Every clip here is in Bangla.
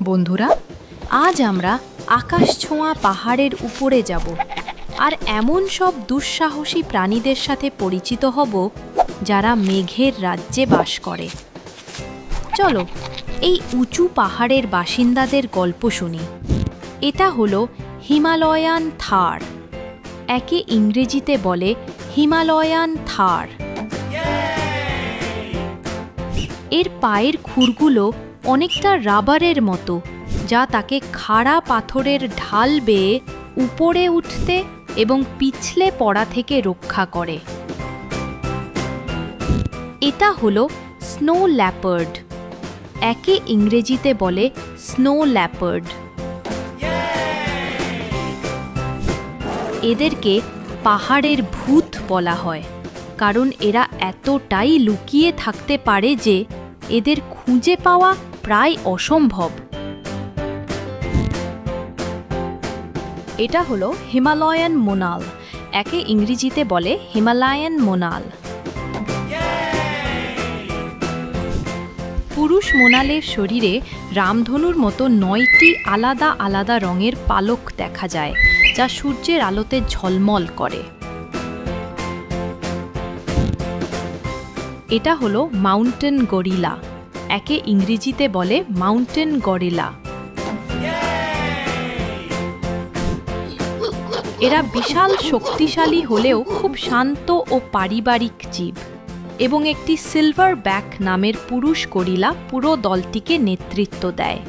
বন্ধুরা, আজ আমরা আকাশ ছোঁয়া পাহাড়ের উপরে যাব আর এমন সব দুঃসাহসী প্রাণীদের সাথে পরিচিত হব যারা মেঘের রাজ্যে বাস করে। চলো এই উঁচু পাহাড়ের বাসিন্দাদের গল্প শুনি। এটা হলো হিমালয়ান থার, একে ইংরেজিতে বলে হিমালয়ান থার। এর পায়ের খুরগুলো অনেকটা রাবারের মতো, যা তাকে খাড়া পাথরের ঢাল বেয়ে উপরে উঠতে এবং পিছলে পড়া থেকে রক্ষা করে। এটা হলো স্নো ল্যাপার্ড, একে ইংরেজিতে বলে স্নো ল্যাপার্ড। এদেরকে পাহাড়ের ভূত বলা হয়, কারণ এরা এতটাই লুকিয়ে থাকতে পারে যে এদের খুঁজে পাওয়া প্রায় অসম্ভব। এটা হলো হিমালয়ান মোনাল, একে ইংরেজিতে বলে হিমালয়ান মোনাল। পুরুষ মোনালের শরীরে রামধনুর মতো 9টি আলাদা আলাদা রঙের পালক দেখা যায়, যা সূর্যের আলোতে ঝলমল করে। এটা হলো মাউন্টেন গরিলা, একে ইংরেজিতে বলে মাউন্টেন গরিলা। এরা বিশাল শক্তিশালী হলেও খুব শান্ত ও পারিবারিক জীব, এবং একটি সিলভার ব্যাক নামের পুরুষ গরিলা পুরো দলটিকে নেতৃত্ব দেয়।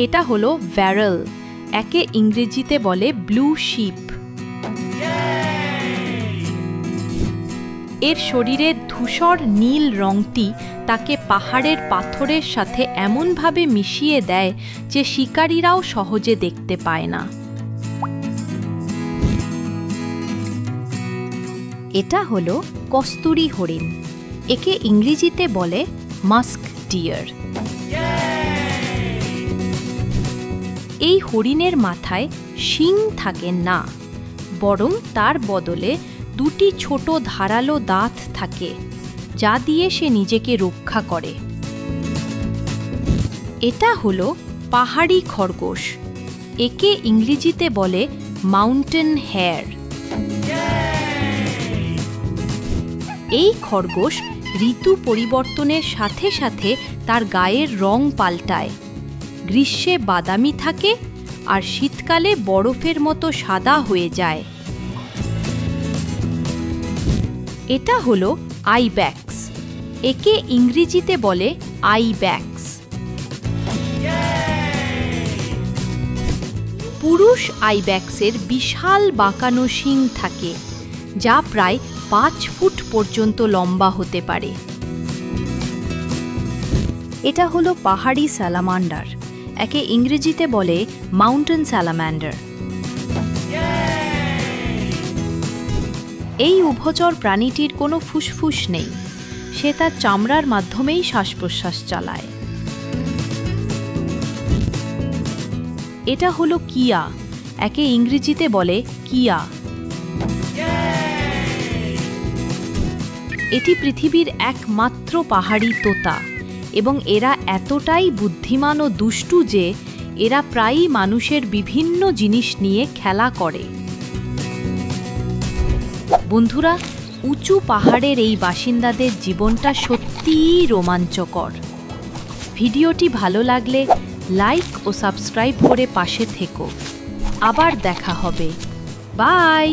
এটা হলো ভ্যারেল, একে ইংরেজিতে বলে ব্লু শিপ। এর শরীরের ধূসর নীল রংটি তাকে পাহাড়ের পাথরের সাথে এমনভাবে মিশিয়ে দেয় যে শিকারীরাও সহজে দেখতে পায় না। এটা হলো কস্তুরী হরিণ, একে ইংরেজিতে বলে মাস্ক ডিয়ার। এই হরিণের মাথায় শিং থাকে না, বরং তার বদলে 2টি ছোট ধারালো দাঁত থাকে, যা দিয়ে সে নিজেকে রক্ষা করে। এটা হলো পাহাড়ি খরগোশ, একে ইংরেজিতে বলে মাউন্টেন হেয়ার। এই খরগোশ ঋতু পরিবর্তনের সাথে সাথে তার গায়ের রং পাল্টায়। গ্রীষ্মে বাদামি থাকে আর শীতকালে বরফের মতো সাদা হয়ে যায়। এটা হলো আইব্যাক্স, একে ইংরেজিতে বলে আইব্যাক্স। পুরুষ আইব্যাক্সের বিশাল বাঁকানো শিং থাকে, যা প্রায় 5 ফুট পর্যন্ত লম্বা হতে পারে। এটা হলো পাহাড়ি স্যালামান্ডার, একে ইংরেজিতে বলে মাউন্টেন স্যালামান্ডার। এই উভচর প্রাণীটির কোনো ফুসফুস নেই, সে তার চামড়ার মাধ্যমেই শ্বাস প্রশ্বাস চালায়। এটা হলো কিয়া, একে ইংরেজিতে বলে কিয়া। এটি পৃথিবীর একমাত্র পাহাড়ি তোতা, এবং এরা এতটাই বুদ্ধিমান ও দুষ্টু যে এরা প্রায়ই মানুষের বিভিন্ন জিনিস নিয়ে খেলা করে। বন্ধুরা, উঁচু পাহাড়ের এই বাসিন্দাদের জীবনটা সত্যিই রোমাঞ্চকর। ভিডিওটি ভালো লাগলে লাইক ও সাবস্ক্রাইব করে পাশে থেকো। আবার দেখা হবে। বাই।